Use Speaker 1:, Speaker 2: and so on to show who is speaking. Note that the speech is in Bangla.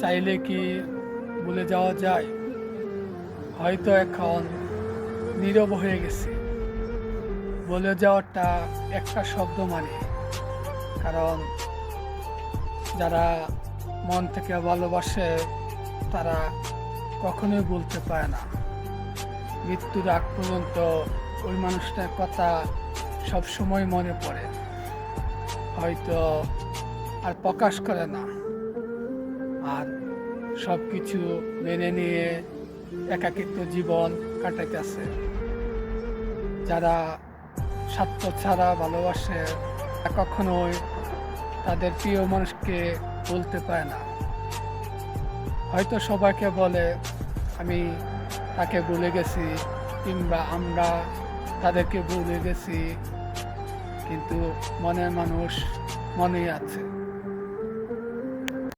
Speaker 1: চাইলে কি ভুলে যাওয়া যায়? হয়তো এখন নীরব হয়ে গেছি। বলে যাওয়াটা একটা শব্দ মানে, কারণ যারা মন থেকে ভালোবাসে তারা কখনোই বলতে পারে না। মৃত্যুর আগ পর্যন্ত ওই মানুষটার কথা সব সময় মনে পড়ে, হয়তো আর প্রকাশ করে না, আর সব কিছু মেনে নিয়ে একাকিত্ব জীবন কাটাইতেছে। যারা স্বার্থ ছাড়া ভালোবাসে কখনোই তাদের প্রিয় মানুষকে বলতে পারে না। হয়তো সবাইকে বলে আমি তাকে ভুলে গেছি, কিংবা আমরা তাদেরকে ভুলে গেছি, কিন্তু মনের মানুষ মনেই আছে।